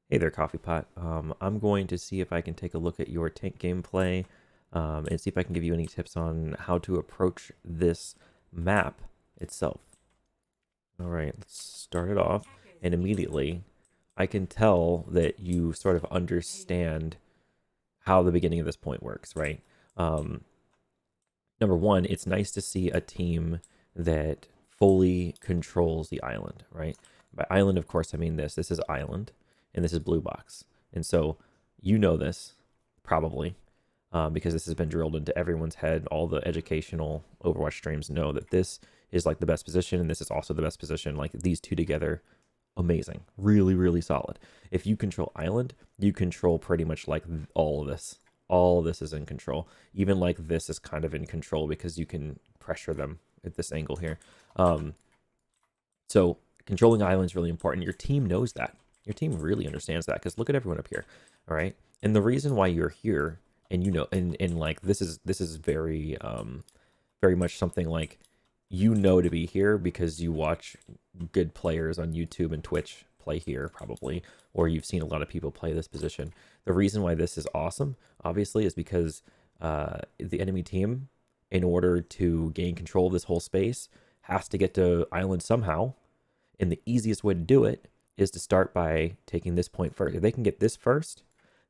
Hey there, Coffeepot. I'm going to see if I can take a look at your tank gameplay and see if I can give you any tips on how to approach this map itself. All right, let's start it off. And immediately, I can tell that you sort of understand how the beginning of this point works, right? Um, Number one, it's nice to see a team that fully controls the island, right? By island, of course, I mean this. This is island, and this is blue box. And so you know this probably because this has been drilled into everyone's head. All the educational Overwatch streams know that this is like the best position, and this is also the best position. Like these two together, amazing, really, really solid. If you control island, you control pretty much like all of this. All of this is in control. Even like this is kind of in control because you can pressure them at this angle here. Um, so controlling island is really important. Your team knows that. Your team really understands that because look at everyone up here. All right. And the reason why you're here, and you know, and like this is very very much something like you know to be here because you watch good players on YouTube and Twitch play here probably, or you've seen a lot of people play this position. The reason why this is awesome, obviously, is because the enemy team, in order to gain control of this whole space, has to get to island somehow. And the easiest way to do it is to start by taking this point first. If they can get this first,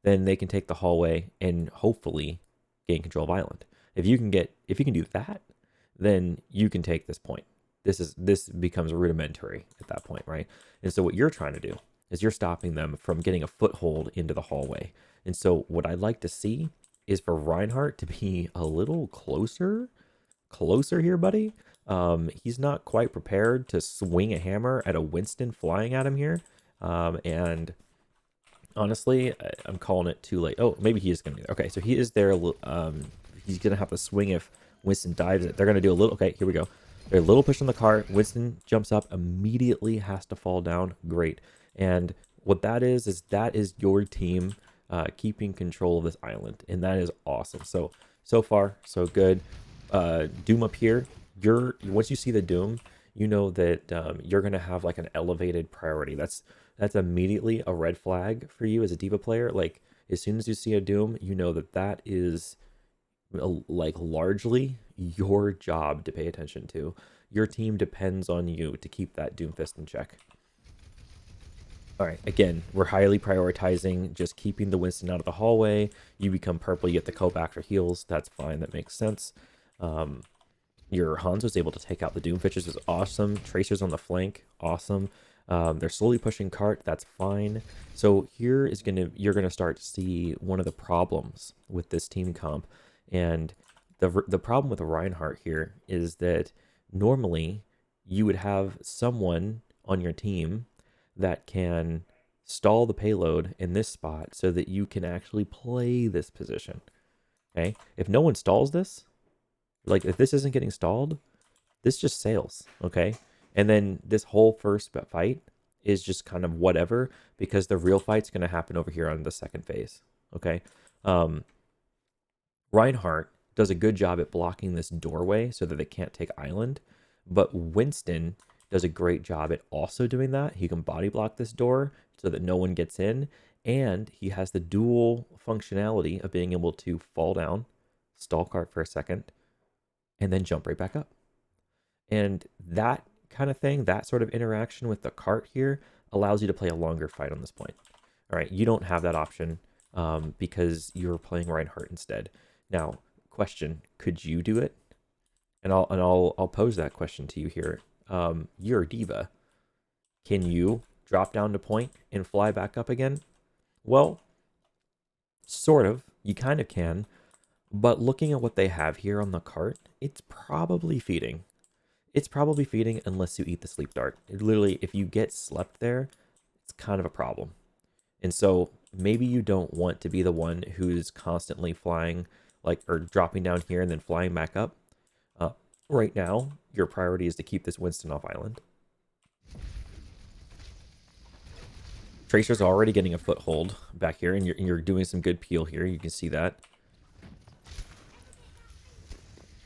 then they can take the hallway and hopefully gain control of island. If you can do that, then you can take this point. This becomes rudimentary at that point, right? And so what you're trying to do is you're stopping them from getting a foothold into the hallway. And so what I'd like to see is for Reinhardt to be a little closer here, buddy. He's not quite prepared to swing a hammer at a Winston flying at him here. And honestly, I'm calling it too late. Oh, maybe he is going to be there. Okay, so he is there. He's going to have to swing if Winston dives it. They're going to do a little. Okay, here we go. They're a little push on the cart. Winston jumps up, immediately has to fall down. Great. And what that is that is your team keeping control of this island. And that is awesome. So far, so good. Doom up here. Once you see the Doom, you know that you're going to have like an elevated priority. That's immediately a red flag for you as a diva player. Like as soon as you see a Doom, you know that is like largely your job to pay attention to. Your team depends on you to keep that Doomfist in check. All right, again, we're highly prioritizing just keeping the Winston out of the hallway. You become purple, you get the cope after heals. That's fine, that makes sense. Your Hanzo's able to take out the Doomfist, which is awesome. Tracers on the flank, awesome. They're slowly pushing cart, that's fine. So here is you're gonna start to see one of the problems with this team comp. And the problem with Reinhardt here is that normally you would have someone on your team that can stall the payload in this spot so that you can actually play this position. Okay, if no one stalls this, like if this isn't getting stalled, this just sails. Okay, and then this whole first fight is just kind of whatever because the real fight's going to happen over here on the second phase. Okay, Reinhardt does a good job at blocking this doorway so that they can't take island, but Winston does a great job at also doing that. He can body block this door so that no one gets in, and he has the dual functionality of being able to fall down, stall cart for a second, and then jump right back up. And that kind of thing, that sort of interaction with the cart here allows you to play a longer fight on this point. All right, you don't have that option because you're playing Reinhardt instead. Now, question: could you do it? And I'll pose that question to you here. You're a diva. Can you drop down to point and fly back up again? Well, sort of. You kind of can. But looking at what they have here on the cart, it's probably feeding. It's probably feeding unless you eat the sleep dart. Literally, if you get slept there, it's kind of a problem. And so maybe you don't want to be the one who's constantly flying, like, or dropping down here and then flying back up. Right now, your priority is to keep this Winston off island. Tracer's already getting a foothold back here, and you're doing some good peel here. You can see that.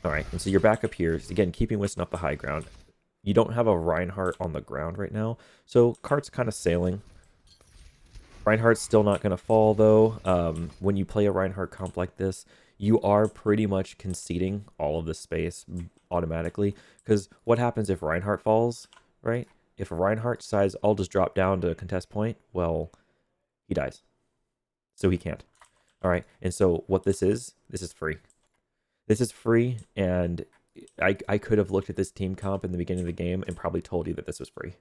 All right, and so you're back up here. Again, keeping Winston off the high ground. You don't have a Reinhardt on the ground right now, so cart's kind of sailing. Reinhardt's still not going to fall, though. When you play a Reinhardt comp like this, you are pretty much conceding all of the space automatically. Because what happens if Reinhardt falls, right? If Reinhardt decides, I'll just drop down to contest point, well, he dies. So he can't. All right. And so what this is free. This is free, and I could have looked at this team comp in the beginning of the game and probably told you that this was free.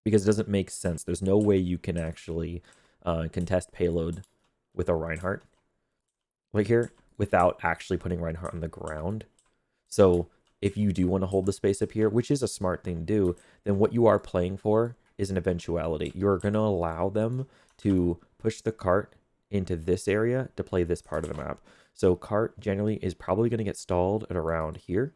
Because it doesn't make sense. There's no way you can actually contest payload with a Reinhardt right here without actually putting Reinhardt on the ground. So if you do want to hold the space up here, which is a smart thing to do, then what you are playing for is an eventuality. You're going to allow them to push the cart into this area to play this part of the map. So cart generally is probably going to get stalled at around here.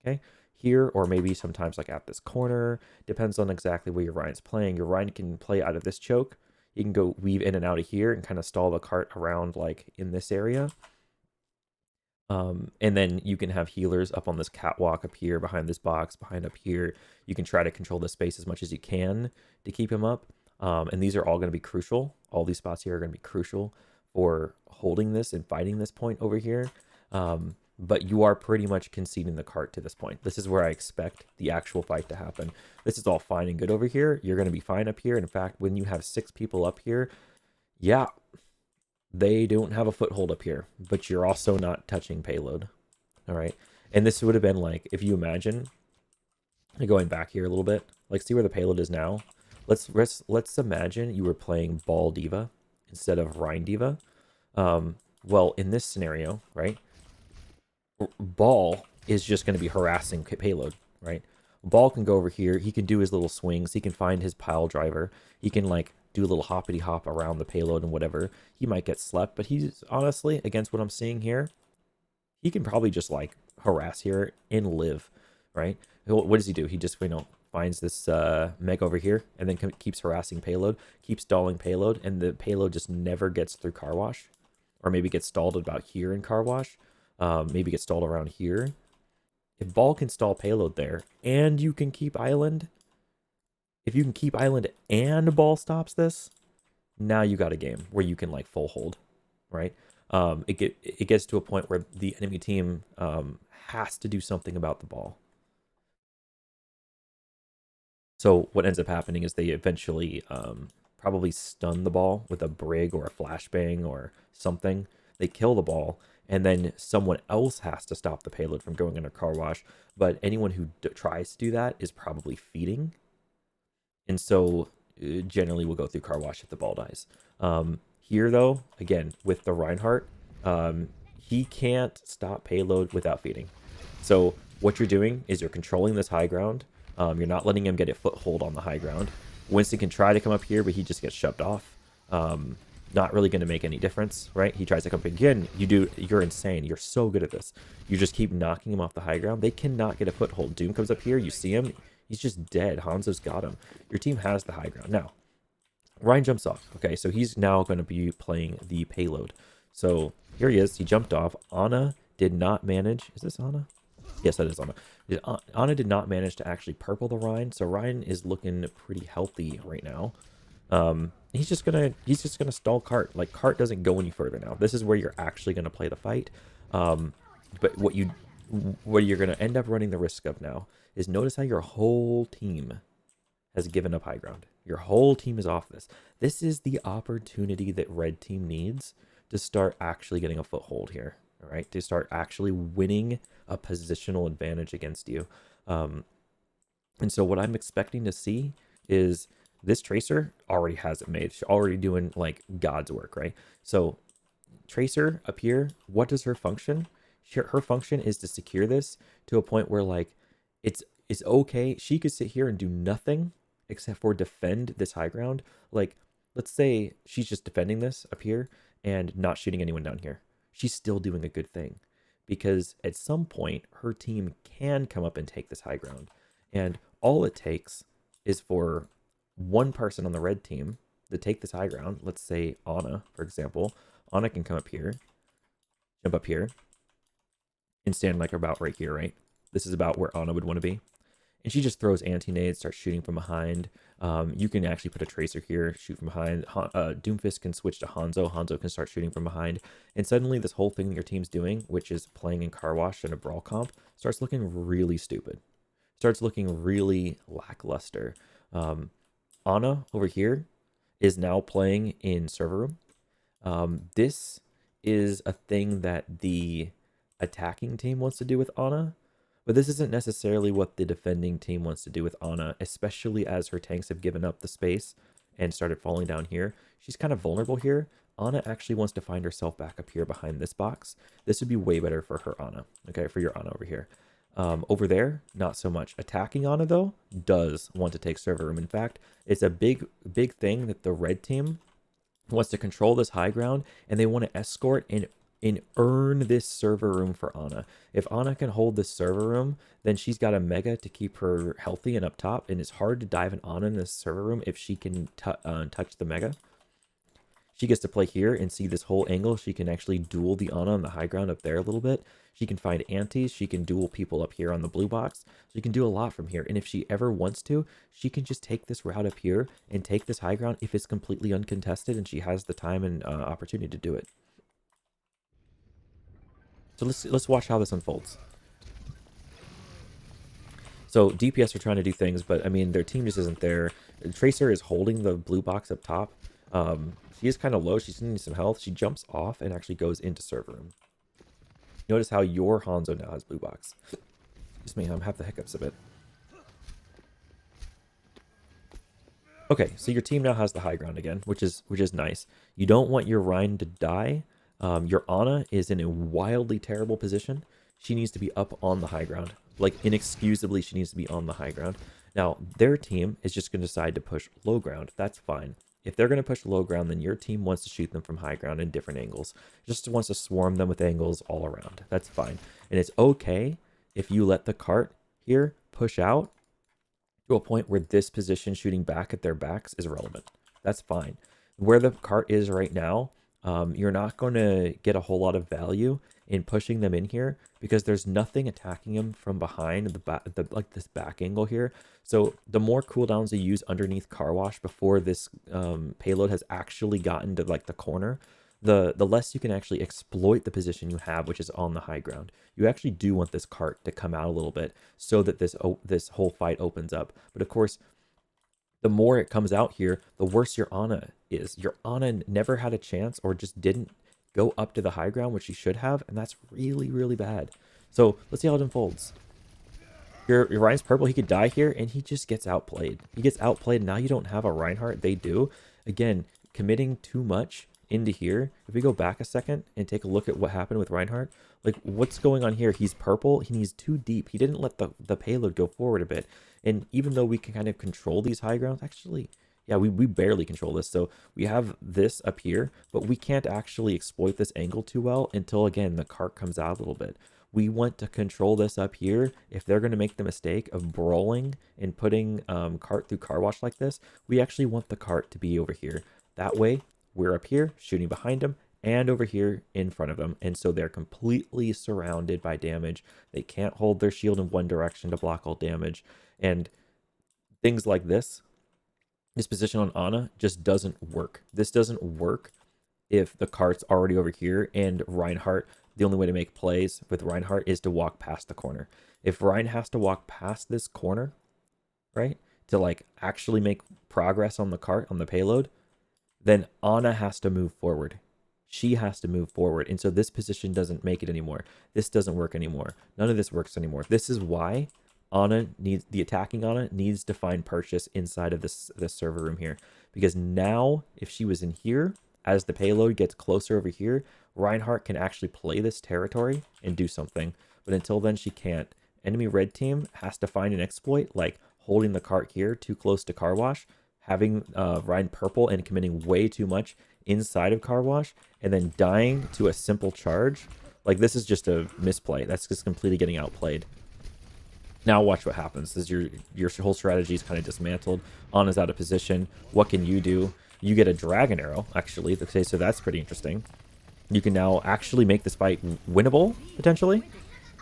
Okay, here, or maybe sometimes like at this corner, depends on exactly where your Ryan's playing. Your Ryan can play out of this choke. You can go weave in and out of here and kind of stall the cart around like in this area. And then you can have healers up on this catwalk up here, behind this box, behind up here. You can try to control the space as much as you can to keep him up. And these are all going to be crucial. All these spots here are going to be crucial for holding this and fighting this point over here. But you are pretty much conceding the cart to this point. This is where I expect the actual fight to happen. This is all fine and good over here. You're going to be fine up here. In fact, when you have 6 people up here, yeah, they don't have a foothold up here, but you're also not touching payload. All right. And this would have been like, if you imagine, going back here a little bit, like see where the payload is now. Let's imagine you were playing Ball Diva instead of Rhine Diva. Well, in this scenario, right, Ball is just going to be harassing payload, right? Ball can go over here. He can do his little swings. He can find his pile driver. He can like do a little hoppity hop around the payload and whatever. He might get slept, but he's honestly, against what I'm seeing here, he can probably just like harass here and live, right? What does he do? He just, finds this meg over here and then keeps harassing payload, keeps stalling payload, and the payload just never gets through car wash, or maybe gets stalled about here in car wash. Maybe get stalled around here. If Ball can stall payload there, and you can keep island, if you can keep island and Ball stops this, now you got a game where you can like full hold, right? It gets to a point where the enemy team has to do something about the Ball. So what ends up happening is they eventually probably stun the Ball with a brig or a flashbang or something. They kill the Ball, and then someone else has to stop the payload from going under car wash. But anyone who tries to do that is probably feeding. And so generally will go through car wash if the Ball dies. Here, though, again, with the Reinhardt, he can't stop payload without feeding. So what you're doing is you're controlling this high ground. You're not letting him get a foothold on the high ground. Winston can try to come up here, but he just gets shoved off. Not really going to make any difference, right? He tries to come up again. You're insane. You're so good at this. You just keep knocking him off the high ground. They cannot get a foothold. Doom comes up here. You see him. He's just dead. Hanzo's got him. Your team has the high ground. Now, Ryan jumps off. Okay, so he's now going to be playing the payload. So here he is. He jumped off. Ana did not manage. Is this Ana? Yes, that is Ana. Ana did not manage to actually purple the Ryan. So Ryan is looking pretty healthy right now. He's just gonna stall cart. Like, cart doesn't go any further now. This is where you're actually gonna play the fight. But what you're gonna end up running the risk of now is, notice how your whole team has given up high ground. Your whole team is off this. This is the opportunity that red team needs to start actually getting a foothold here. All right, to start actually winning a positional advantage against you. And so what I'm expecting to see is, this Tracer already has it made. She's already doing like God's work, right? So Tracer up here, what does her function? Her function is to secure this to a point where like it's okay. She could sit here and do nothing except for defend this high ground. Like, let's say she's just defending this up here and not shooting anyone down here. She's still doing a good thing, because at some point her team can come up and take this high ground. And all it takes is for one person on the red team to take this high ground. Let's say Ana, for example. Ana can come up here, jump up here, and stand like about right here, right? This is about where Ana would want to be. And she just throws anti-nades, starts shooting from behind. You can actually put a tracer here, shoot from behind. Doomfist can switch to Hanzo. Hanzo can start shooting from behind. And suddenly this whole thing that your team's doing, which is playing in Car Wash and a Brawl comp, starts looking really stupid. Starts looking really lackluster. Ana over here is now playing in server room. This is a thing that the attacking team wants to do with Ana, but this isn't necessarily what the defending team wants to do with Ana, especially as her tanks have given up the space and started falling down here. She's kind of vulnerable here. Ana actually wants to find herself back up here behind this box. This would be way better for her Ana, okay, for your Ana over here. Over there, not so much. Attacking Ana, though, does want to take server room. In fact, it's a big thing that the red team wants to control this high ground, and they want to escort and earn this server room for Ana. If Ana can hold this server room, then she's got a mega to keep her healthy and up top, and it's hard to dive an Ana in this server room if she can touch the mega. She gets to play here and see this whole angle. She can actually duel the Ana on the high ground up there a little bit. She can find antis. She can duel people up here on the blue box. So you can do a lot from here. And if she ever wants to, she can just take this route up here and take this high ground if it's completely uncontested and she has the time and opportunity to do it. So let's watch how this unfolds. So DPS are trying to do things, but I mean, their team just isn't there. Tracer is holding the blue box up top. She is kind of low. She's needing some health. She jumps off and actually goes into server room. Notice how your Hanzo now has blue box. Excuse me, I'm have the hiccups a bit. Okay, so your team now has the high ground again, which is nice. You don't want your Rein to die. Your Ana is in a wildly terrible position. She needs to be up on the high ground. Like, inexcusably, she needs to be on the high ground. Now, their team is just going to decide to push low ground. That's fine. If they're going to push low ground, then your team wants to shoot them from high ground in different angles. Just wants to swarm them with angles all around. That's fine. And it's okay if you let the cart here push out to a point where this position shooting back at their backs is relevant. That's fine. Where the cart is right now, you're not going to get a whole lot of value in pushing them in here because there's nothing attacking them from behind like this back angle here. So the more cooldowns you use underneath Car Wash before this payload has actually gotten to like the corner, the less you can actually exploit the position you have, which is on the high ground. You actually do want this cart to come out a little bit so that this whole fight opens up. But of course, the more it comes out here, the worse your Ana is. Your Ana never had a chance or just didn't go up to the high ground, which she should have, and that's really, really bad. So let's see how it unfolds. Your Rein's purple, he could die here, and he just gets outplayed. He gets outplayed. Now you don't have a Reinhardt. They do. Again, committing too much into here. If we go back a second and take a look at what happened with Reinhardt, like what's going on here? He's purple. He's too deep. He didn't let the payload go forward a bit. And even though we can kind of control these high grounds, actually, yeah, we barely control this. So we have this up here, but we can't actually exploit this angle too well until, again, the cart comes out a little bit. We want to control this up here. If they're going to make the mistake of brawling and putting cart through Car Wash like this, we actually want the cart to be over here. That way, we're up here shooting behind them and over here in front of them. And so they're completely surrounded by damage. They can't hold their shield in one direction to block all damage. And things like this position on Ana just doesn't work. This doesn't work if the cart's already over here and Reinhardt, the only way to make plays with Reinhardt is to walk past the corner. If Rein has to walk past this corner, right, to like actually make progress on the cart, on the payload, then Ana has to move forward. She has to move forward. And so this position doesn't make it anymore. This doesn't work anymore. None of this works anymore. This is why Ana needs, the attacking Ana needs to find purchase inside of this server room here. Because now, if she was in here, as the payload gets closer over here, Reinhardt can actually play this territory and do something. But until then, she can't. Enemy red team has to find an exploit, like holding the cart here too close to Car Wash, having Rein purple and committing way too much inside of Car Wash, and then dying to a simple charge. Like, this is just a misplay. That's just completely getting outplayed. Now watch what happens. This is your whole strategy is kind of dismantled. Ana's out of position. What can you do? You get a dragon arrow, actually. Okay, so that's pretty interesting. You can now actually make this fight winnable, potentially.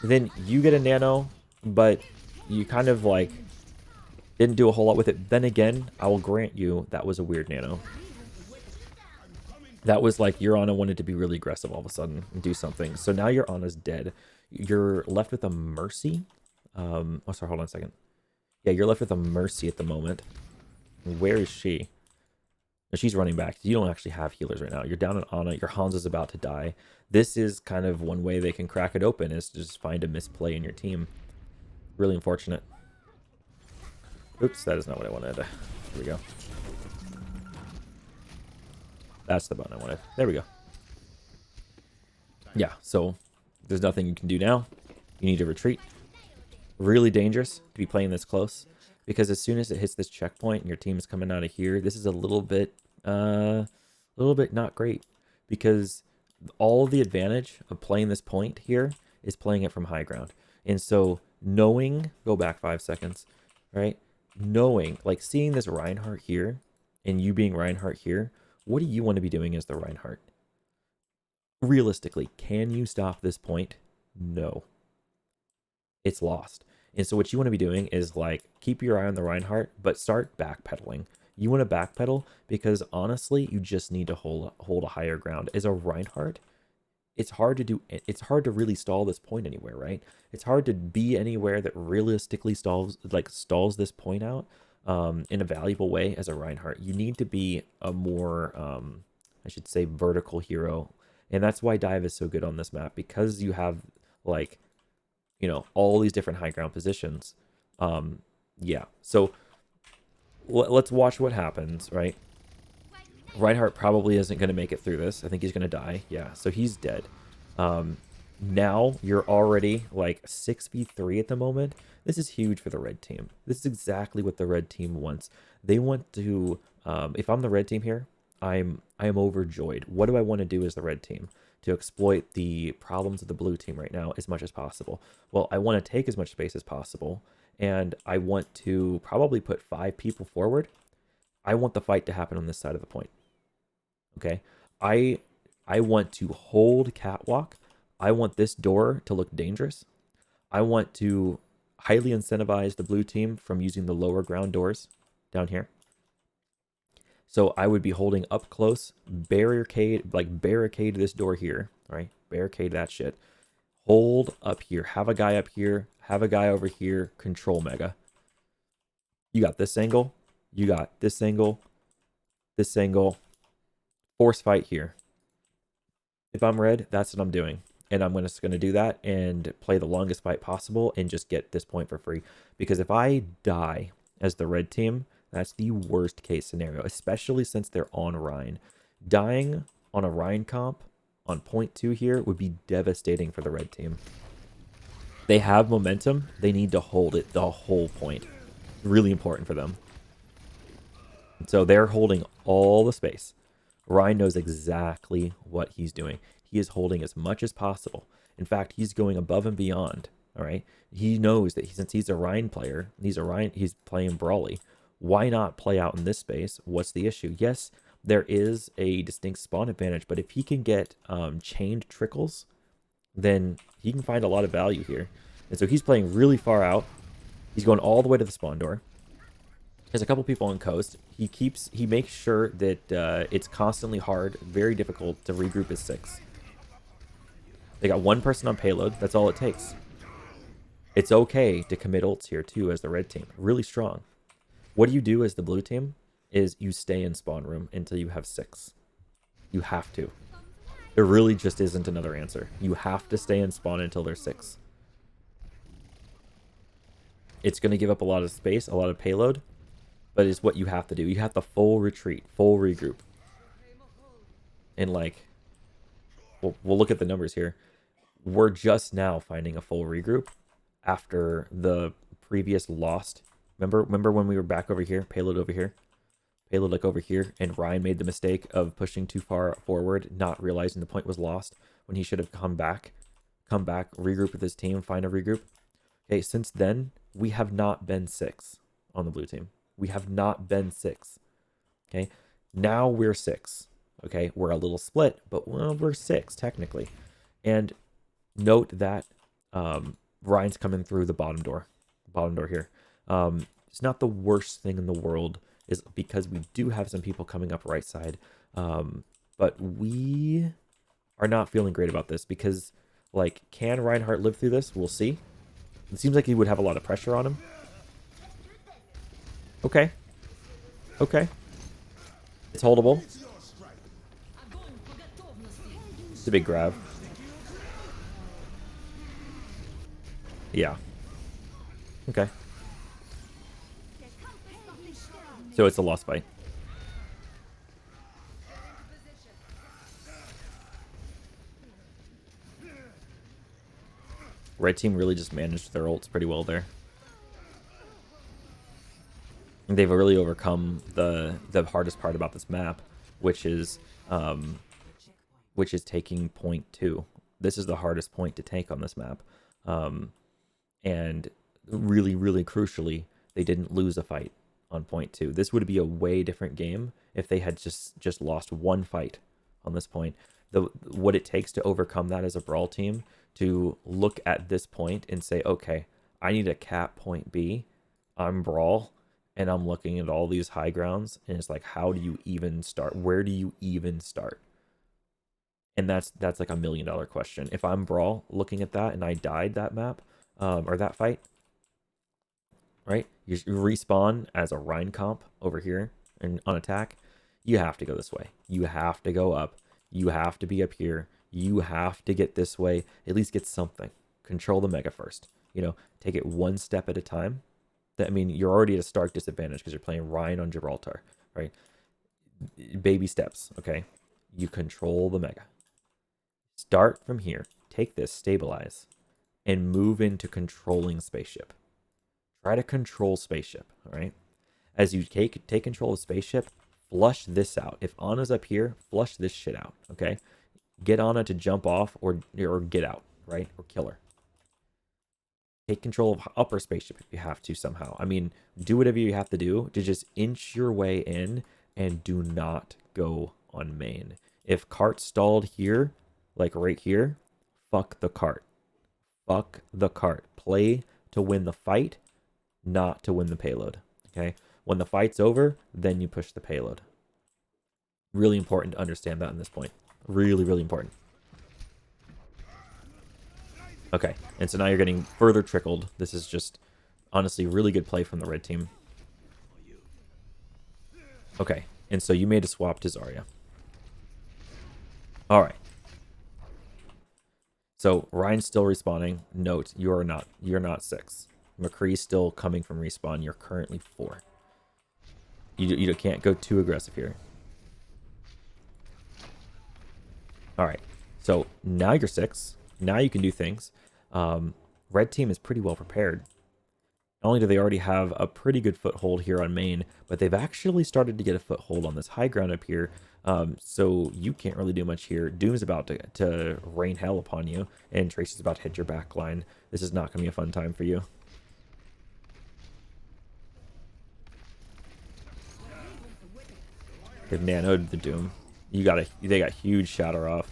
Then you get a nano, but you kind of like Didn't do a whole lot with it. Then again, I will grant you that was a weird nano. That was like your Ana wanted to be really aggressive all of a sudden and do something. So now your Ana's dead. You're left with a Mercy. Oh, sorry, hold on a second. Yeah, you're left with a Mercy at the moment. Where is she? No, she's running back. You don't actually have healers right now. You're down on Ana. Your Hans is about to die. This is kind of one way they can crack it open, is to just find a misplay in your team. Really unfortunate. Oops, that is not what I wanted. Here we go. That's the button I wanted. There we go. Yeah, so there's nothing you can do now. You need to retreat. Really dangerous to be playing this close, because as soon as it hits this checkpoint and your team is coming out of here, this is a little bit not great, because all the advantage of playing this point here is playing it from high ground. And so knowing, go back 5 seconds, right? Knowing, like seeing this Reinhardt here and you being Reinhardt here, what do you want to be doing as the Reinhardt? Realistically, can you stop this point? No. It's lost. And so what you want to be doing is like keep your eye on the Reinhardt, but start backpedaling. You want to backpedal because honestly, you just need to hold a higher ground. As a Reinhardt, it's hard to do. It's hard to really stall this point anywhere, right? It's hard to be anywhere that realistically stalls this point out in a valuable way as a Reinhardt. You need to be a more, I should say, vertical hero, and that's why dive is so good on this map, because you have like, you know, all these different high ground positions. Yeah, so let's watch what happens, right? Reinhardt probably isn't going to make it through this. I think he's going to die. Yeah, so he's dead. Now you're already like 6v3 at the moment. This is huge for the red team. This is exactly what the red team wants. They want to, if I'm the red team here, I am overjoyed. What do I want to do as the red team? To exploit the problems of the blue team right now as much as possible. Well, I want to take as much space as possible, and I want to probably put 5 people forward. I want the fight to happen on this side of the point. Okay, I want to hold catwalk. I want this door to look dangerous. I want to highly incentivize the blue team from using the lower ground doors down here. So I would be holding up close, barricade this door here, right? Barricade that shit. Hold up here, have a guy up here, have a guy over here, control mega. You got this angle, you got this angle, force fight here. If I'm red, that's what I'm doing. And I'm just going to do that and play the longest fight possible and just get this point for free. Because if I die as the red team, that's the worst case scenario, especially since they're on Rhine. Dying on a Rhine comp on point 2 here would be devastating for the red team. They have momentum. They need to hold it the whole point. Really important for them. So they're holding all the space. Rhine knows exactly what he's doing. He is holding as much as possible. In fact, he's going above and beyond. All right. He knows that since he's a Rhine player, he's playing Brawly. Why not play out in this space? What's the issue? Yes, there is a distinct spawn advantage, but if he can get chained trickles, then he can find a lot of value here. And so he's playing really far out. He's going all the way to the spawn door. There's a couple people on coast. He makes sure that it's constantly hard, very difficult to regroup as 6. They got 1 person on payload. That's all it takes. It's okay to commit ults here too as the red team. Really strong. What do you do as the blue team is you stay in spawn room until you have 6. You have to. There really just isn't another answer. You have to stay in spawn until there's 6. It's going to give up a lot of space, a lot of payload, but it's what you have to do. You have to full retreat, full regroup. And like, we'll look at the numbers here. We're just now finding a full regroup after the previous lost. Remember when we were back over here, payload over here, payload like over here, and Ryan made the mistake of pushing too far forward, not realizing the point was lost when he should have come back, regroup with his team, find a regroup. Okay, since then, we have not been 6 on the blue team. We have not been 6. Okay, now we're 6. Okay, we're a little split, but well, we're 6 technically. And note that Ryan's coming through the bottom door here. It's not the worst thing in the world, is because we do have some people coming up right side. But we are not feeling great about this because, like, can Reinhardt live through this? We'll see. It seems like he would have a lot of pressure on him. Okay. Okay. It's holdable. It's a big grab. Yeah. Okay. So it's a lost fight. Red team really just managed their ults pretty well there. They've really overcome the hardest part about this map, which is taking point 2. This is the hardest point to take on this map. And really, really crucially, they didn't lose a fight on point 2. This would be a way different game if they had just lost one fight on this point. What it takes to overcome that as a brawl team, to look at this point and say, okay, I need to cap point B. I'm brawl, and I'm looking at all these high grounds, and it's like, how do you even start? Where do you even start? And that's like $1 million question. If I'm brawl looking at that and I died that map, or that fight, right? You respawn as a Rhine comp over here and on attack. You have to go this way. You have to go up. You have to be up here. You have to get this way. At least get something. Control the mega first. You know, take it one step at a time. I mean, you're already at a stark disadvantage because you're playing Rhine on Gibraltar, right? Baby steps, okay? You control the mega. Start from here. Take this, stabilize, and move into controlling spaceship. Try to control spaceship, all right? As you take control of spaceship, flush this out. If Anna's up here, flush this shit out, okay? Get Anna to jump off or get out, right? Or kill her. Take control of upper spaceship if you have to somehow. I mean, do whatever you have to do to just inch your way in, and do not go on main. If cart stalled here, like right here, fuck the cart. Fuck the cart. Play to win the fight, not to win the payload. Okay? When the fight's over, then you push the payload. Really important to understand that in this point. Really, really important. Okay, and so now you're getting further trickled. This is just, honestly, really good play from the red team. Okay, and so you made a swap to Zarya. All right. So Ryan's still respawning. Note, you're not 6. McCree's still coming from respawn. You're currently 4. You can't go too aggressive here. All right. So now you're 6. Now you can do things. Red team is pretty well prepared. Not only do they already have a pretty good foothold here on main, but they've actually started to get a foothold on this high ground up here. So you can't really do much here. Doom's about to rain hell upon you, and Trace is about to hit your back line. This is not going to be a fun time for you. They've nanoed the Doom. They got huge shatter off.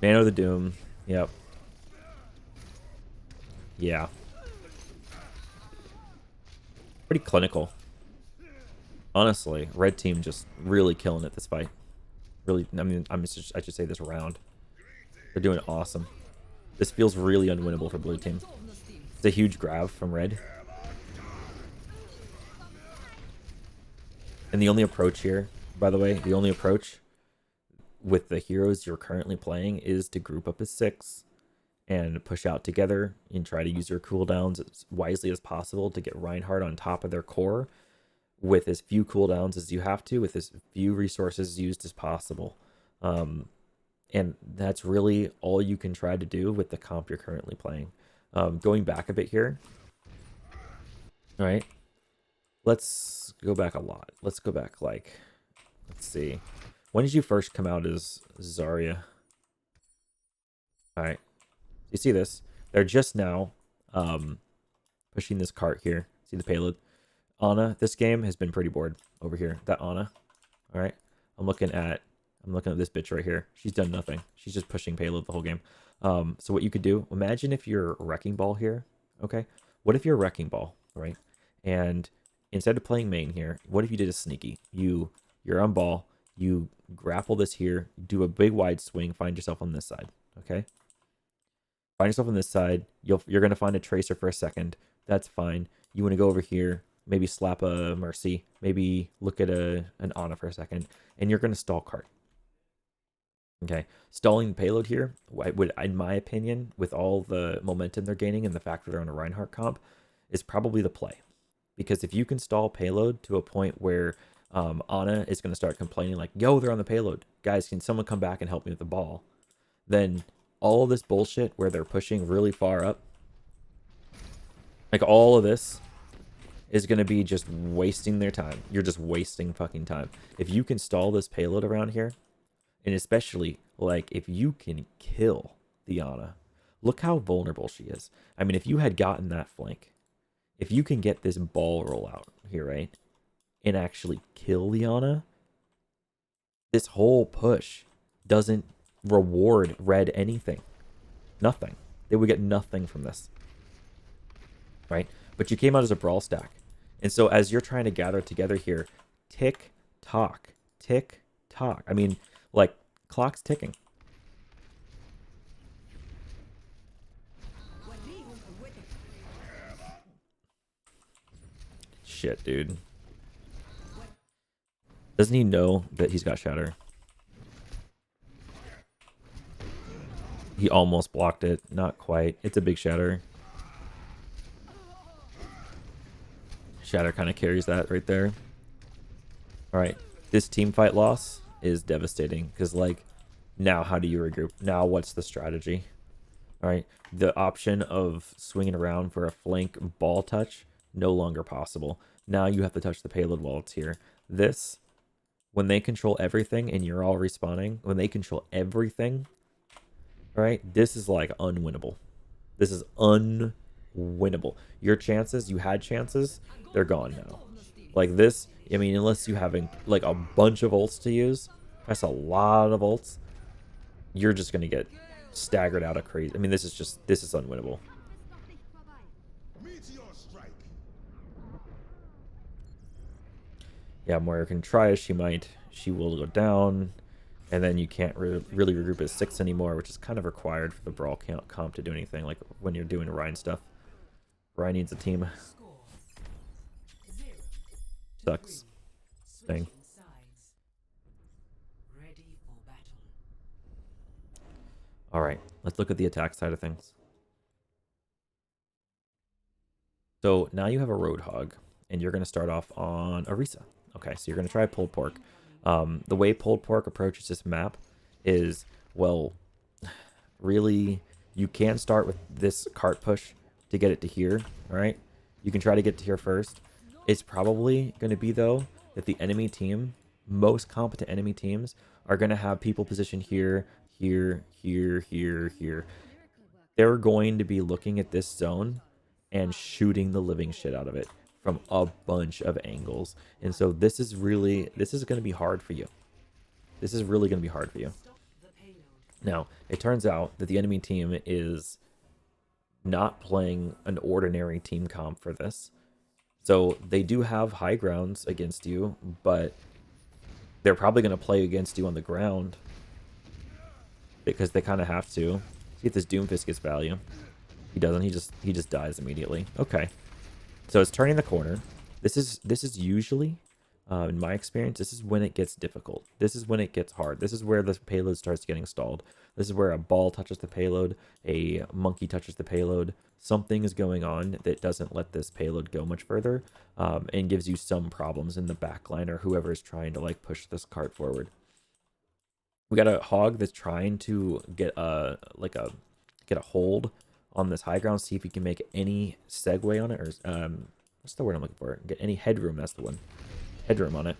Nano the Doom. Yep. Yeah. Pretty clinical. Honestly, red team just really killing it this fight. Really, I mean, I should say this round. They're doing awesome. This feels really unwinnable for blue team. It's a huge grab from red. And the only approach here, by the way, the only approach with the heroes you're currently playing is to group up as 6 and push out together and try to use your cooldowns as wisely as possible to get Reinhardt on top of their core with as few cooldowns as you have to, with as few resources used as possible. And that's really all you can try to do with the comp you're currently playing. Going back a bit here. All right. Let's go back a lot. Let's go back like, let's see. When did you first come out as Zarya? All right. You see this? They're just now pushing this cart here. See the payload? Ana, this game has been pretty bored over here. That Ana. All right. I'm looking at this bitch right here. She's done nothing. She's just pushing payload the whole game. So what you could do, imagine if you're Wrecking Ball here. Okay. What if you're Wrecking Ball, right? And instead of playing main here, what if you did a sneaky? You're on ball, you grapple this here, do a big wide swing, find yourself on this side, okay? Find yourself on this side. You're going to find a tracer for a second. That's fine. You want to go over here, maybe slap a Mercy, maybe look at an Ana for a second, and you're going to stall cart. Okay, stalling the payload here, would, in my opinion, with all the momentum they're gaining and the fact that they're on a Reinhardt comp, is probably the play. Because if you can stall payload to a point where Ana is going to start complaining like, yo, they're on the payload. Guys, can someone come back and help me with the ball? Then all this bullshit where they're pushing really far up, like all of this is going to be just wasting their time. You're just wasting fucking time. If you can stall this payload around here, and especially, like, if you can kill the Ana, look how vulnerable she is. I mean, if you had gotten that flank, if you can get this ball roll out here, right, and actually kill the Ana, this whole push doesn't reward red anything. Nothing. They would get nothing from this, right? But you came out as a brawl stack. And so as you're trying to gather together here, tick tock, tick tock. I mean, like, clock's ticking. Shit, dude. Doesn't he know that he's got shatter? He almost blocked it. Not quite. It's a big shatter. Shatter kind of carries that right there. All right. This team fight loss is devastating because, like, now how do you regroup? Now what's the strategy? All right. The option of swinging around for a flank ball touch, no longer possible. Now you have to touch the payload while it's here. This, when they control everything and you're all respawning, when they control everything, all right, this is like unwinnable. This is unwinnable. Your chances, you had chances, they're gone now. Like this, I mean, unless you having like a bunch of ults to use, that's a lot of ults, you're just gonna get staggered out of crazy. I mean, this is unwinnable. Yeah, Moira can try as she might. She will go down, and then you can't really regroup as 6 anymore, which is kind of required for the brawl comp to do anything, like when you're doing Ryan stuff. Ryan needs a team. Sucks. Thing. Alright, let's look at the attack side of things. So now you have a Roadhog, and you're going to start off on Orisa. Okay, so you're going to try pulled pork. The way pulled pork approaches this map is, well, really, you can start with this cart push to get it to here, all right? You can try to get to here first. It's probably going to be, though, that the enemy team, most competent enemy teams, are going to have people positioned here, here, here, here, here. They're going to be looking at this zone and shooting the living shit out of it from a bunch of angles. And so this is going to be hard for you. This is really going to be hard for you. Now, it turns out that the enemy team is not playing an ordinary team comp for this. So they do have high grounds against you, but they're probably going to play against you on the ground because they kind of have to. See if this Doomfist gets value. He doesn't. He just dies immediately. Okay. So it's turning the corner. This is usually, in my experience, this is when it gets difficult. This is when it gets hard. This is where the payload starts getting stalled. This is where a ball touches the payload, a monkey touches the payload. Something is going on that doesn't let this payload go much further, and gives you some problems in the backline or whoever is trying to like push this cart forward. We got a hog that's trying to get a hold on this high ground, see if he can make any segue on it, or what's the word I'm looking for? Get any headroom, that's the one. Headroom on it.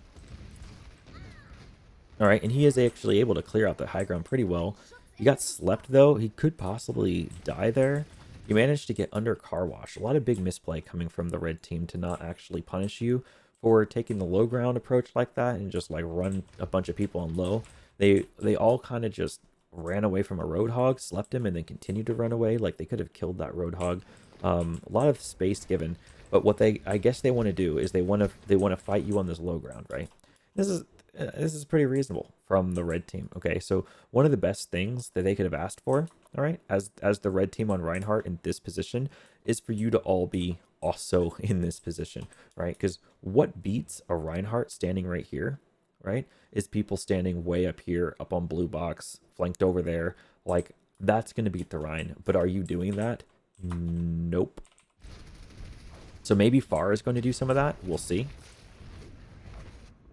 Alright, and he is actually able to clear out the high ground pretty well. He got slept though, he could possibly die there. He managed to get under car wash. A lot of big misplay coming from the red team to not actually punish you for taking the low ground approach like that and just like run a bunch of people on low. They all kind of just ran away from a Roadhog, slept him, and then continued to run away. Like, they could have killed that Roadhog. A lot of space given. But what I guess they want to do is they want to fight you on this low ground, right? This is this is pretty reasonable from the red team. Okay, so one of the best things that they could have asked for, all right, as the red team on Reinhardt in this position, is for you to all be also in this position, right? Because what beats a Reinhardt standing right here, right, is people standing way up here, up on blue box, flanked over there. Like, that's going to beat the Rhine. But are you doing that? Nope. So maybe Far is going to do some of that. We'll see.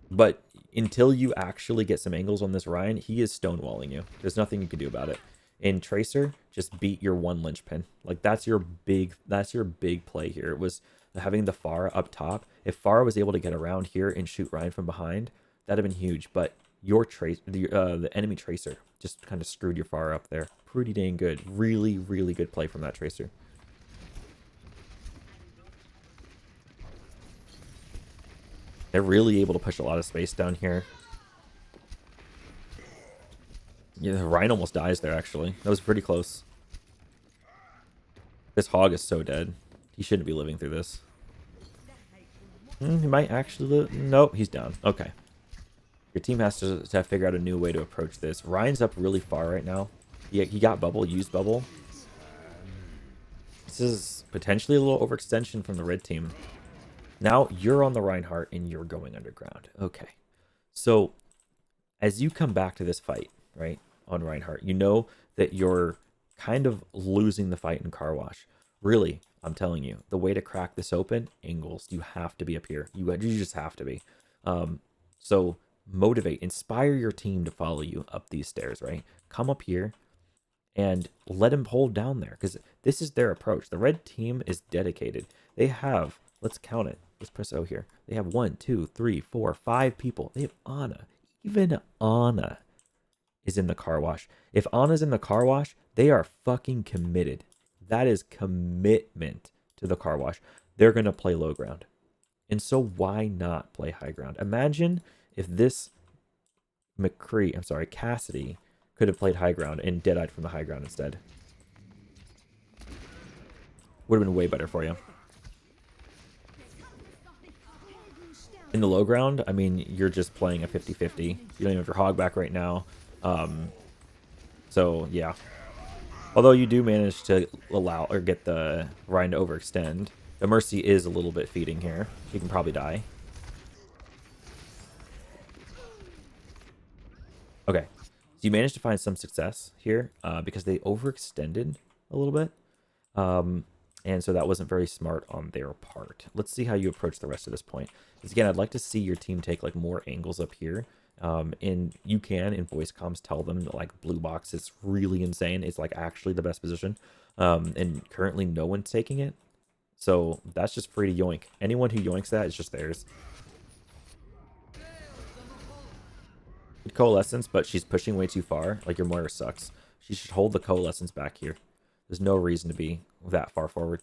But until you actually get some angles on this Ryan, he is stonewalling you. There's nothing you can do about it. In Tracer, just beat your one linchpin. Like, that's your big play here. It was having the Far up top. If Far was able to get around here and shoot Ryan from behind, that'd have been huge. But your the enemy Tracer just kind of screwed your Far up there. Pretty dang good. Really, really good play from that Tracer. They're really able to push a lot of space down here. Yeah, the Rhine almost dies there, actually. That was pretty close. This Hog is so dead. He shouldn't be living through this. He might actually live. Nope, he's down. Okay. Your team has to figure out a new way to approach this. Ryan's up really far right now. He got bubble, used bubble. This is potentially a little overextension from the red team. Now you're on the Reinhardt and you're going underground. Okay. So as you come back to this fight, right, on Reinhardt, you know that you're kind of losing the fight in Car Wash. Really, I'm telling you, the way to crack this open, angles, you have to be up here. You just have to be. So motivate, inspire your team to follow you up these stairs, right? Come up here and let him hold down there, because this is their approach. The red team is dedicated. They have, let's count it. Let's press O here. They have 1, 2, 3, 4, 5 people. They have Ana. Even Ana is in the car wash. If Ana's in the car wash, they are fucking committed. That is commitment to the car wash. They're going to play low ground. And so why not play high ground? Imagine if this Cassidy could have played high ground and dead-eyed from the high ground instead. Would have been way better for you. In the low ground, I mean, you're just playing a 50-50. You don't even have your Hog back right now. So, yeah. Although you do manage to allow or get the Rhine to overextend. The Mercy is a little bit feeding here. He can probably die. Okay. So you managed to find some success here because they overextended a little bit. And so that wasn't very smart on their part. Let's see how you approach the rest of this point. Because again, I'd like to see your team take like more angles up here. And you can, in voice comms, tell them that, like, blue box is really insane. It's like actually the best position. And currently no one's taking it. So that's just free to yoink. Anyone who yoinks that is just theirs. Good coalescence, but she's pushing way too far. Like, your Moira sucks. She should hold the coalescence back here. There's no reason to be that far forward.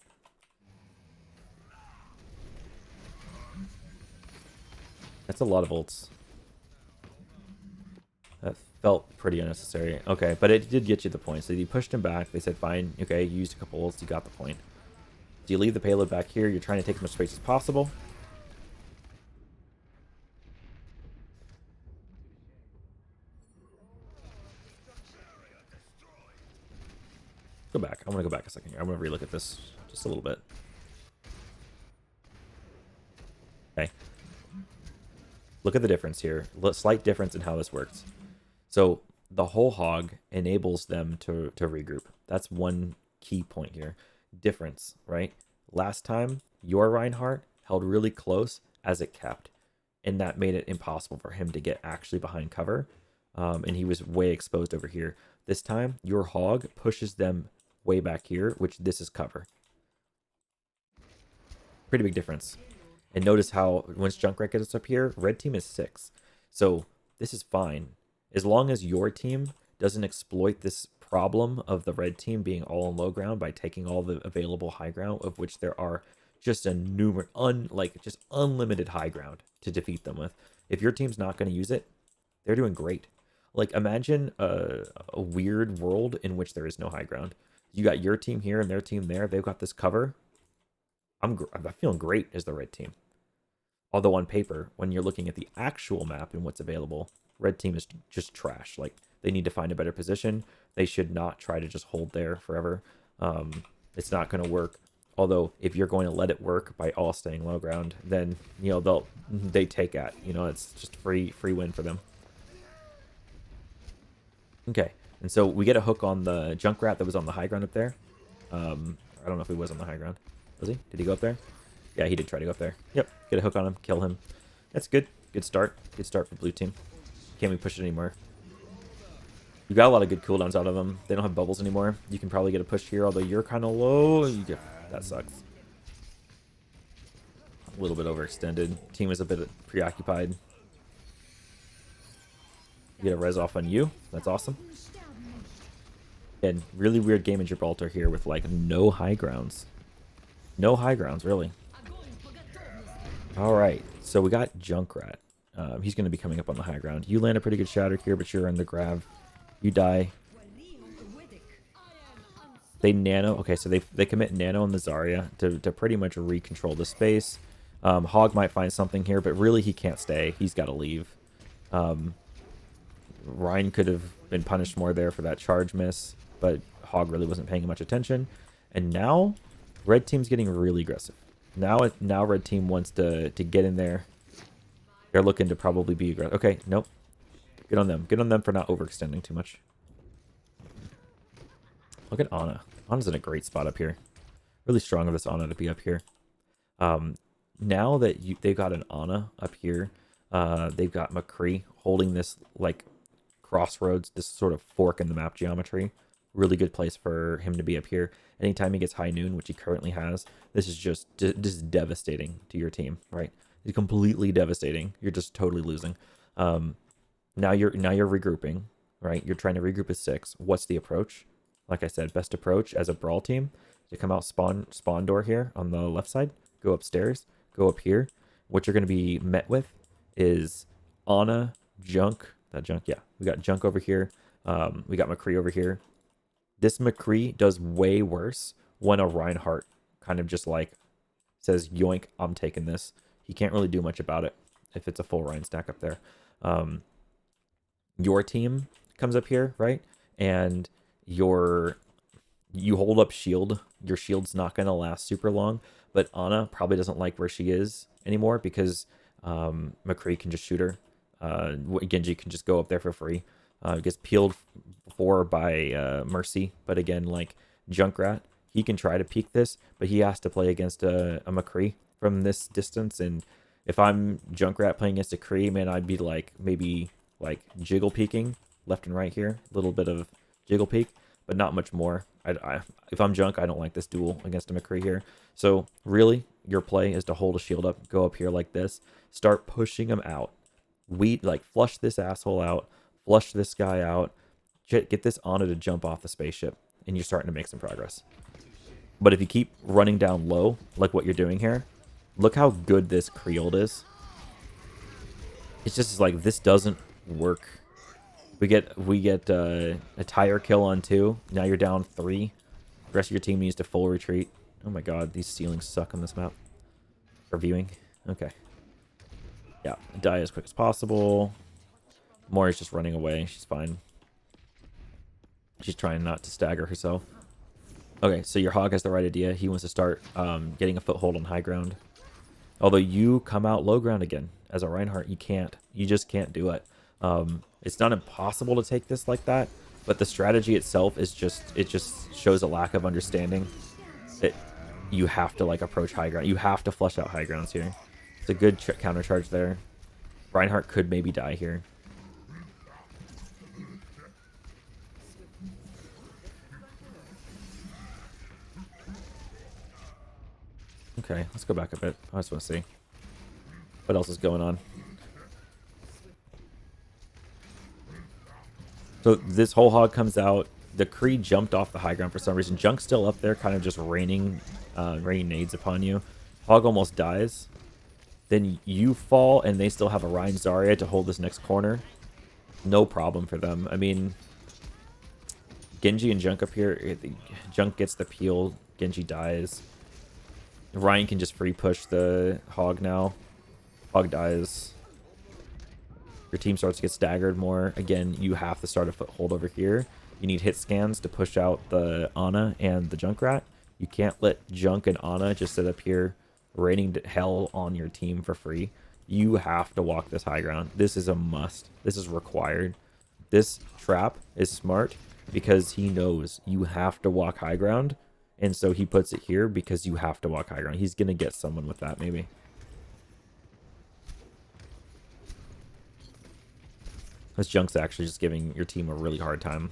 That's a lot of ults. That felt pretty unnecessary. Okay, but it did get you the point. So you pushed him back. They said, fine, okay, you used a couple ults, you got the point. So you leave the payload back here. You're trying to take as much space as possible. Go back. I want to go back a second here. I want to relook at this just a little bit. Okay. Look at the difference here. Slight difference in how this works. So the whole Hog enables them to regroup. That's one key point here. Difference, right? Last time, your Reinhardt held really close as it kept. And that made it impossible for him to get actually behind cover. And he was way exposed over here. This time, your Hog pushes them way back here, which this is cover. Pretty big difference. And notice how once Junkrat gets up here, red team is 6. So this is fine. As long as your team doesn't exploit this problem of the red team being all on low ground by taking all the available high ground, of which there are just a just unlimited high ground to defeat them with. If your team's not going to use it, they're doing great. Like, imagine a weird world in which there is no high ground. You got your team here and their team there. They've got this cover. I'm feeling great as the red team. Although on paper, when you're looking at the actual map and what's available, red team is just trash. Like, they need to find a better position. They should not try to just hold there forever. It's not going to work. Although, if you're going to let it work by all staying low ground, then, you know, they take at. You know, it's just free win for them. Okay, and so we get a hook on the Junkrat that was on the high ground up there. I don't know if he was on the high ground. Was he? Did he go up there? Yeah, he did try to go up there. Yep, get a hook on him, kill him. That's good. Good start. Good start for blue team. Can't we push it anymore? You got a lot of good cooldowns out of them. They don't have bubbles anymore. You can probably get a push here, although you're kind of low. That sucks. A little bit overextended. Team is a bit preoccupied. You get a res off on you. That's awesome. And really weird game in Gibraltar here with like no high grounds. No high grounds, really. All right, so we got Junkrat. He's going to be coming up on the high ground. You land a pretty good shatter here, but you're in the grab. You die. They nano. Okay, so they commit nano on the Zarya to pretty much recontrol the space. Hog might find something here, but really he can't stay. He's got to leave. Ryan could have been punished more there for that charge miss, but Hog really wasn't paying much attention. And now, red team's getting really aggressive. Now red team wants to get in there. They're looking to probably be aggressive. Okay, nope. Good on them. Good on them for not overextending too much. Look at Ana. Ana's in a great spot up here. Really strong of this Ana to be up here. Now that they've got an Ana up here, they've got McCree holding this like crossroads, this sort of fork in the map geometry. Really good place for him to be up here. Anytime he gets high noon, which he currently has, this is just devastating to your team, right? It's completely devastating. You're just totally losing. Now you're regrouping, right? You're trying to regroup as 6. What's the approach? Like I said, best approach as a brawl team to come out spawn door here on the left side, go upstairs, go up here. What you're going to be met with is Ana, Junk, not Junk, yeah. We got Junk over here. We got McCree over here. This McCree does way worse when a Reinhardt kind of just like says, yoink, I'm taking this. He can't really do much about it if it's a full Ryan stack up there. Your team comes up here, right? And you hold up shield. Your shield's not going to last super long, but Ana probably doesn't like where she is anymore because McCree can just shoot her. Genji can just go up there for free. Gets peeled before by Mercy, but again, like Junkrat, he can try to peek this, but he has to play against a McCree from this distance. And if I'm Junkrat playing against a Cree, man, I'd be like maybe like jiggle peeking left and right here, a little bit of jiggle peek, but not much more. If I'm Junk, I don't like this duel against a McCree here. So really, your play is to hold a shield up, go up here like this, start pushing him out. Flush this asshole out, flush this guy out, get this Ana to jump off the spaceship, and you're starting to make some progress. But if you keep running down low, like what you're doing here, look how good this Creole is. It's just like, this doesn't work. We get a tire kill on 2. Now you're down 3. The rest of your team needs to full retreat. Oh my god, these ceilings suck on this map. For viewing. Okay. Yeah, die as quick as possible. Mori's just running away. She's fine. She's trying not to stagger herself. Okay, so your Hog has the right idea. He wants to start getting a foothold on high ground. Although you come out low ground again. As a Reinhardt, you can't. You just can't do it. It's not impossible to take this like that, but the strategy itself is it just shows a lack of understanding that you have to like approach high ground. You have to flush out high grounds here. It's a good counter charge there. Reinhardt could maybe die here. Okay, let's go back a bit. I just want to see what else is going on. So this whole Hog comes out. The Kree jumped off the high ground for some reason. Junk's still up there, kind of just raining nades upon you. Hog almost dies. Then you fall, and they still have a Ryan Zarya to hold this next corner. No problem for them. I mean, Genji and Junk up here. Junk gets the peel. Genji dies. Ryan can just free push the hog now. Hog dies. Your team starts to get staggered more. Again, you have to start a foothold over here. You need hit scans to push out the Ana and the Junkrat. You can't let Junk and Ana just sit up here raining hell on your team for free. You have to walk this high ground. This is a must. This is required. This trap is smart because he knows you have to walk high ground. And so he puts it here because you have to walk high ground. He's going to get someone with that maybe. This Junk's actually just giving your team a really hard time.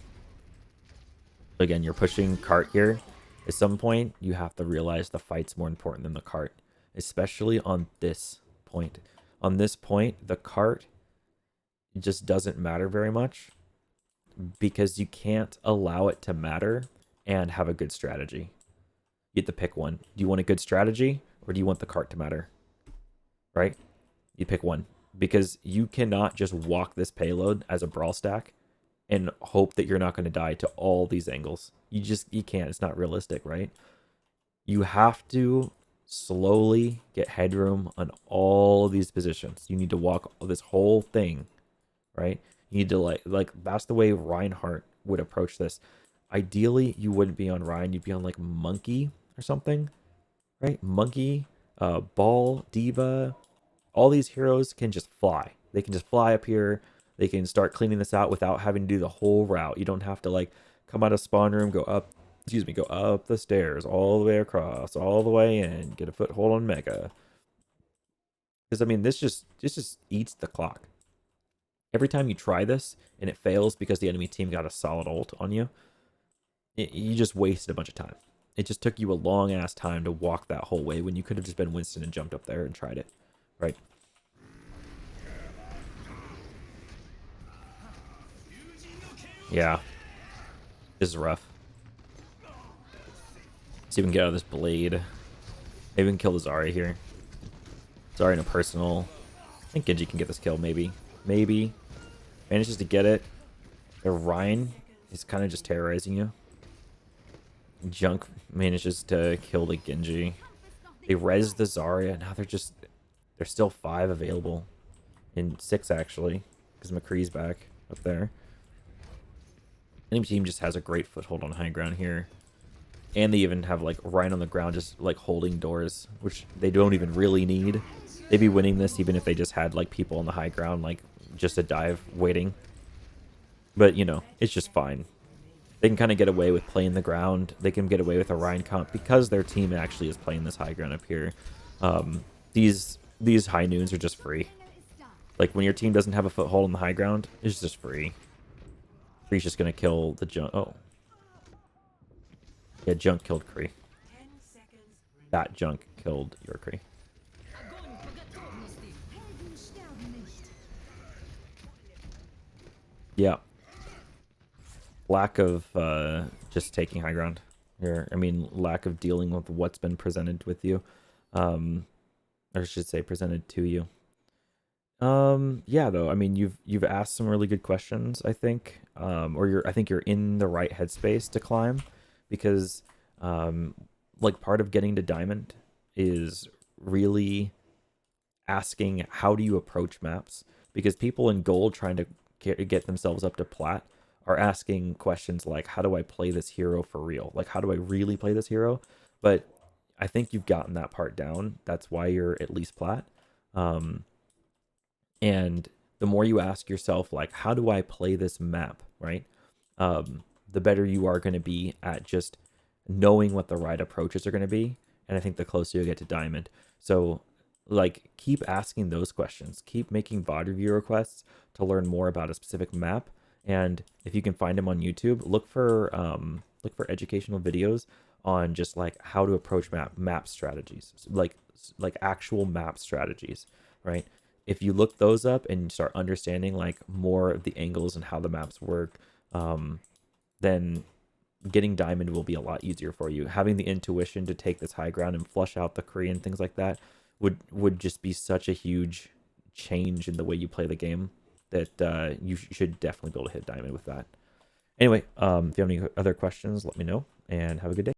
Again, you're pushing cart here. At some point, you have to realize the fight's more important than the cart, especially on this point. On this point, the cart just doesn't matter very much because you can't allow it to matter and have a good strategy. You have to pick one. Do you want a good strategy or do you want the cart to matter? Right? You pick one. Because you cannot just walk this payload as a brawl stack and hope that you're not going to die to all these angles. You can't. It's not realistic, right? You have to slowly get headroom on all these positions. You need to walk this whole thing, right? You need to like that's the way Reinhardt would approach this. Ideally, you wouldn't be on Ryan. You'd be on like Monkey or something, right? Monkey, Ball, Diva. All these heroes can just fly. They can just fly up here. They can start cleaning this out without having to do the whole route. You don't have to like come out of spawn room, go up the stairs, all the way across, all the way in, get a foothold on Mega. Because I mean, this just eats the clock. Every time you try this and it fails because the enemy team got a solid ult on you, you just wasted a bunch of time. It just took you a long ass time to walk that whole way when you could have just been Winston and jumped up there and tried it. Right. Yeah. This is rough. See if we can get out of this blade. Maybe we can kill the Zarya here. Zarya in a personal. I think Genji can get this kill, maybe. Maybe. Manages to get it. The Ryan is kind of just terrorizing you. Junk manages to kill the Genji. They res the Zarya. Now they're still 5 available. In 6 actually. Because McCree's back up there. Any team just has a great foothold on high ground here. And they even have like Ryan on the ground just like holding doors, which they don't even really need. They'd be winning this even if they just had like people on the high ground, like just a dive waiting. But you know, it's just fine. They can kind of get away with playing the ground. They can get away with a Ryan comp because their team actually is playing this high ground up here. These high noons are just free. Like when your team doesn't have a foothold on the high ground, it's just free. Free's just gonna kill the Junk. Oh. Yeah, Junk killed Kree. That Junk killed your Kree. Yeah. Lack of just taking high ground here. I mean, lack of dealing with what's been presented with you. Or I should say presented to you. Yeah, though, I mean, you've asked some really good questions, I think. I think you're in the right headspace to climb because like part of getting to diamond is really asking how do you approach maps, because people in gold trying to get themselves up to plat are asking questions like, how do I play this hero for real? Like, how do I really play this hero? But I think you've gotten that part down. That's why you're at least plat. And the more you ask yourself, like, how do I play this map, right? The better you are going to be at just knowing what the right approaches are going to be. And I think the closer you get to diamond. So, like, keep asking those questions. Keep making VOD review requests to learn more about a specific map. And if you can find them on YouTube, look for educational videos on just like how to approach map strategies, like actual map strategies, right? If you look those up and start understanding like more of the angles and how the maps work, then getting diamond will be a lot easier for you. Having the intuition to take this high ground and flush out the Korean things like that would just be such a huge change in the way you play the game that you should definitely be able to hit diamond with that. Anyway, if you have any other questions, let me know and have a good day.